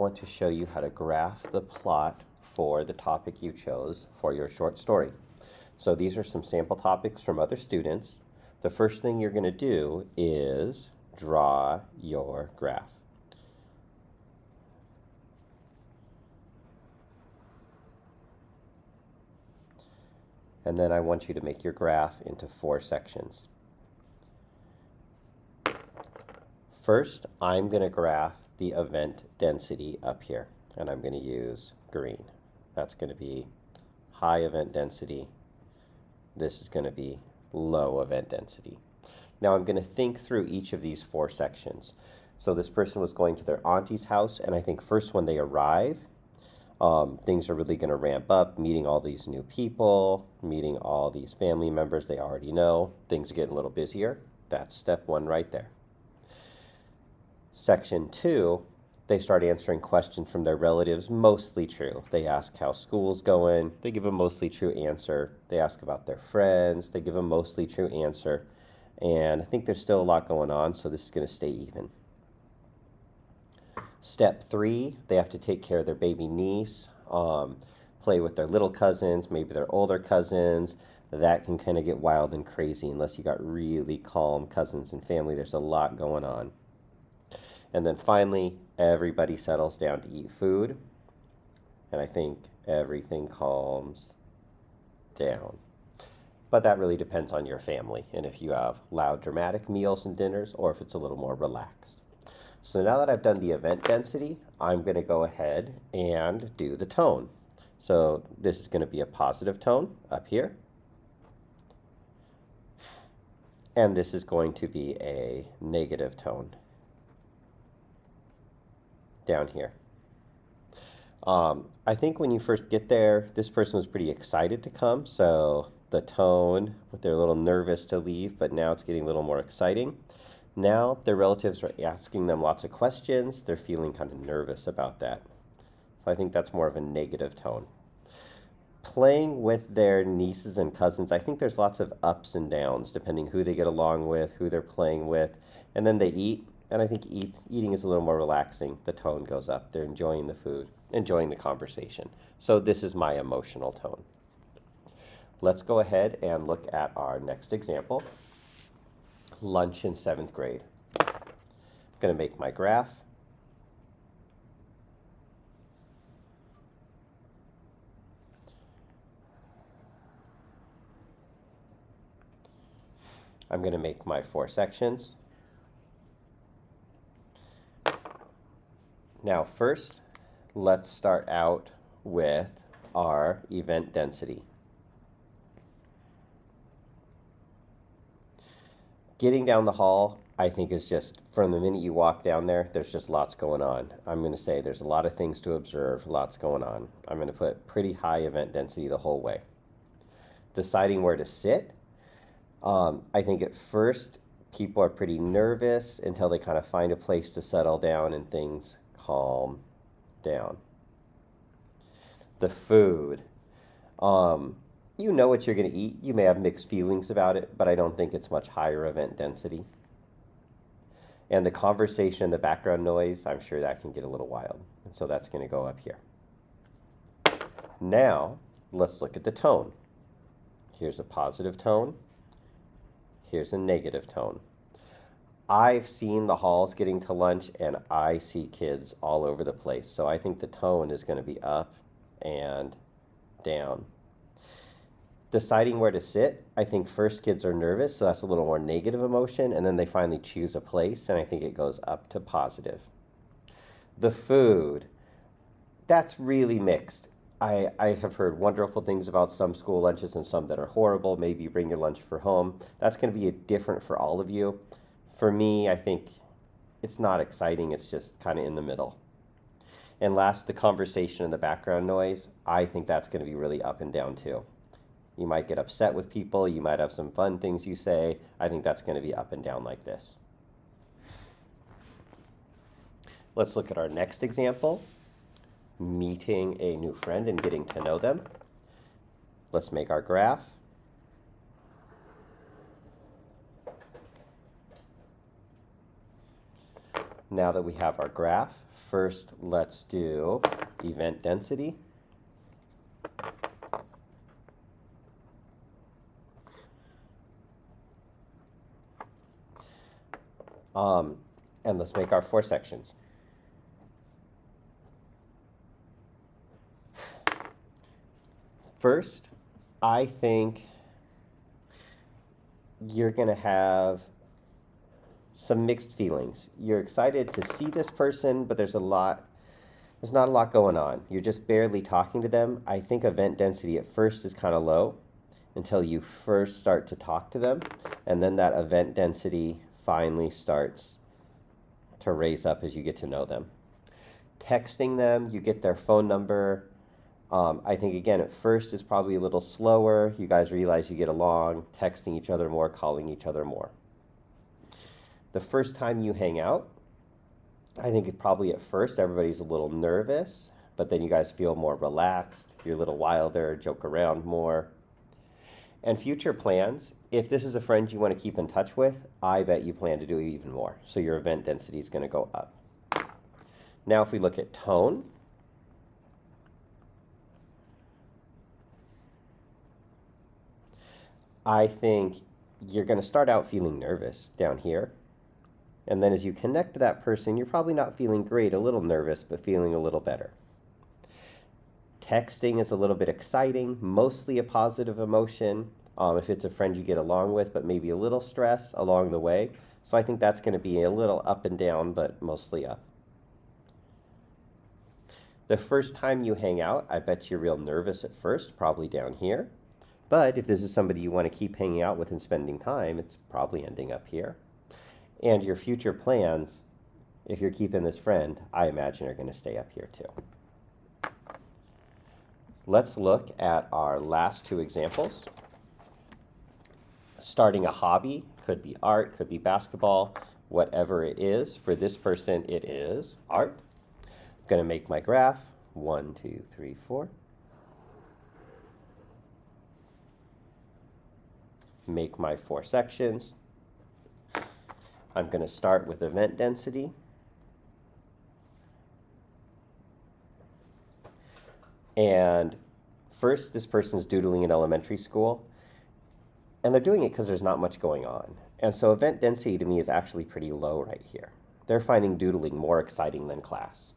I want to show you how to graph the plot for the topic you chose for your short story. So these are some sample topics from other students. The first thing you're going to do is draw your graph. And then I want you to make your graph into 4 sections. First, I'm going to graph the event density up here, and I'm going to use green. That's going to be high event density. This is going to be low event density. Now I'm going to think through each of these 4 sections. So this person was going to their auntie's house, and I think first when they arrive, things are really going to ramp up, meeting all these new people, meeting all these family members they already know. Things are getting a little busier. That's step 1 right there. Section 2, they start answering questions from their relatives, mostly true. They ask how school's going. They give a mostly true answer. They ask about their friends. They give a mostly true answer. And I think there's still a lot going on, so this is going to stay even. Step 3, they have to take care of their baby niece, play with their little cousins, maybe their older cousins. That can kind of get wild and crazy unless you got really calm cousins and family. There's a lot going on. And then finally, everybody settles down to eat food. And I think everything calms down. But that really depends on your family and if you have loud, dramatic meals and dinners or if it's a little more relaxed. So now that I've done the event density, I'm going to go ahead and do the tone. So this is going to be a positive tone up here. And this is going to be a negative tone down here. I think when you first get there, this person was pretty excited to come, so the tone, they're a little nervous to leave, but now it's getting a little more exciting. Now their relatives are asking them lots of questions. They're feeling kind of nervous about that. So I think that's more of a negative tone. Playing with their nieces and cousins, I think there's lots of ups and downs depending who they get along with, who they're playing with, and then they eat. And I think eating is a little more relaxing. The tone goes up. They're enjoying the food, enjoying the conversation. So this is my emotional tone. Let's go ahead and look at our next example. Lunch in 7th grade. I'm going to make my graph. I'm going to make my 4 sections. Now first, let's start out with our event density. Getting down the hall, I think is just, from the minute you walk down there, there's just lots going on. I'm going to say there's a lot of things to observe, lots going on. I'm going to put pretty high event density the whole way. Deciding where to sit, I think at first people are pretty nervous until they kind of find a place to settle down and things calm down. The food. You know what you're going to eat. You may have mixed feelings about it, but I don't think it's much higher event density. And the conversation, the background noise, I'm sure that can get a little wild. And so that's going to go up here. Now, let's look at the tone. Here's a positive tone. Here's a negative tone. I've seen the halls getting to lunch, and I see kids all over the place. So I think the tone is going to be up and down. Deciding where to sit, I think first kids are nervous, so that's a little more negative emotion, and then they finally choose a place, and I think it goes up to positive. The food, that's really mixed. I have heard wonderful things about some school lunches and some that are horrible. Maybe you bring your lunch for home. That's going to be different for all of you. For me, I think it's not exciting. It's just kind of in the middle. And last, the conversation and the background noise, I think that's going to be really up and down too. You might get upset with people. You might have some fun things you say. I think that's going to be up and down like this. Let's look at our next example. Meeting a new friend and getting to know them. Let's make our graph. Now that we have our graph, First, let's do event density. And let's make our 4 sections. First, I think you're going to have some mixed feelings. You're excited to see this person, but there's not a lot going on. You're just barely talking to them. I think event density at first is kind of low until you first start to talk to them, and then that event density finally starts to raise up as you get to know them. Texting them, you get their phone number. I think, again, at first it's probably a little slower. You guys realize you get along, texting each other more, calling each other more. The first time you hang out, I think probably at first everybody's a little nervous, but then you guys feel more relaxed. You're a little wilder, joke around more. And future plans, if this is a friend you want to keep in touch with, I bet you plan to do even more. So your event density is going to go up. Now if we look at tone, I think you're going to start out feeling nervous down here. And then as you connect to that person, you're probably not feeling great, a little nervous, but feeling a little better. Texting is a little bit exciting, mostly a positive emotion. If it's a friend you get along with, but maybe a little stress along the way. So I think that's going to be a little up and down, but mostly up. The first time you hang out, I bet you're real nervous at first, probably down here. But if this is somebody you want to keep hanging out with and spending time, it's probably ending up here. And your future plans, if you're keeping this friend, I imagine are going to stay up here too. Let's look at our last 2 examples. Starting a hobby, could be art, could be basketball, whatever it is. For this person, it is art. I'm going to make my graph, 1, 2, 3, 4. Make my 4 sections. I'm going to start with event density. And first, this person's doodling in elementary school. And they're doing it because there's not much going on. And so event density to me is actually pretty low right here. They're finding doodling more exciting than class.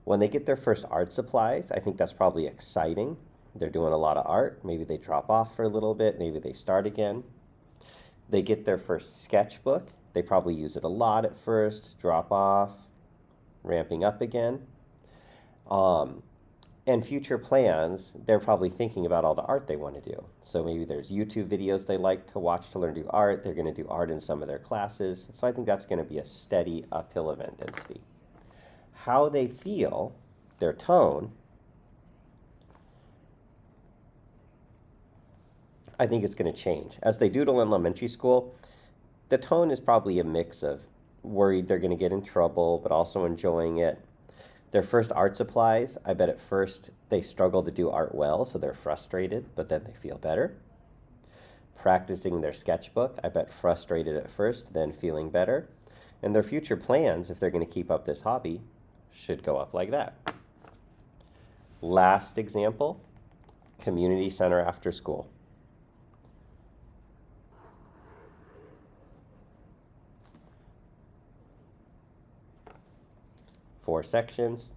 When they get their first art supplies, I think that's probably exciting. They're doing a lot of art. Maybe they drop off for a little bit. Maybe they start again. They get their first sketchbook. They probably use it a lot at first, drop off, ramping up again. And future plans, they're probably thinking about all the art they want to do. So maybe there's YouTube videos they like to watch to learn to do art. They're going to do art in some of their classes. So I think that's going to be a steady uphill event density. How they feel, their tone, I think it's going to change. As they doodle in elementary school, the tone is probably a mix of worried they're going to get in trouble, but also enjoying it. Their first art supplies, I bet at first they struggle to do art well, so they're frustrated, but then they feel better. Practicing their sketchbook, I bet frustrated at first, then feeling better. And their future plans, if they're going to keep up this hobby, should go up like that. Last example, community center after school. Four sections.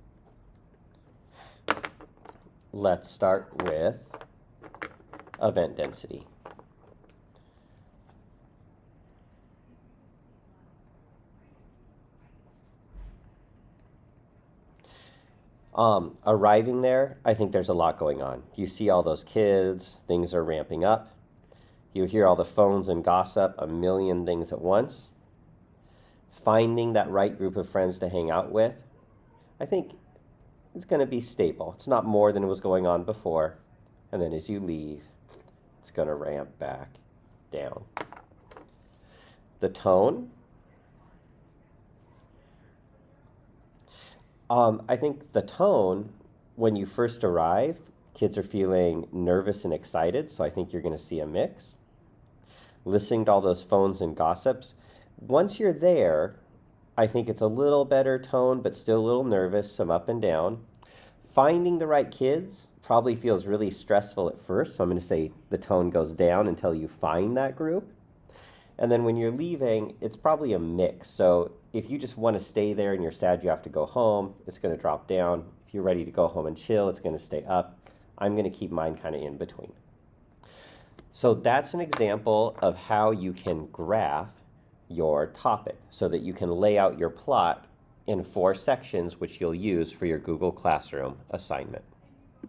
Let's start with event density. Arriving there, I think there's a lot going on. You see all those kids, things are ramping up. You hear all the phones and gossip, a million things at once. Finding that right group of friends to hang out with, I think it's going to be stable. It's not more than was going on before. And then as you leave, it's going to ramp back down. The tone, I think the tone, when you first arrive, kids are feeling nervous and excited, so I think you're going to see a mix. Listening to all those phones and gossips, once you're there, I think it's a little better tone, but still a little nervous, some up and down. Finding the right kids probably feels really stressful at first, so I'm going to say the tone goes down until you find that group. And then when you're leaving, it's probably a mix. So if you just want to stay there and you're sad you have to go home, it's going to drop down. If you're ready to go home and chill, it's going to stay up. I'm going to keep mine kind of in between. So that's an example of how you can graph your topic so that you can lay out your plot in 4 sections, which you'll use for your Google Classroom assignment.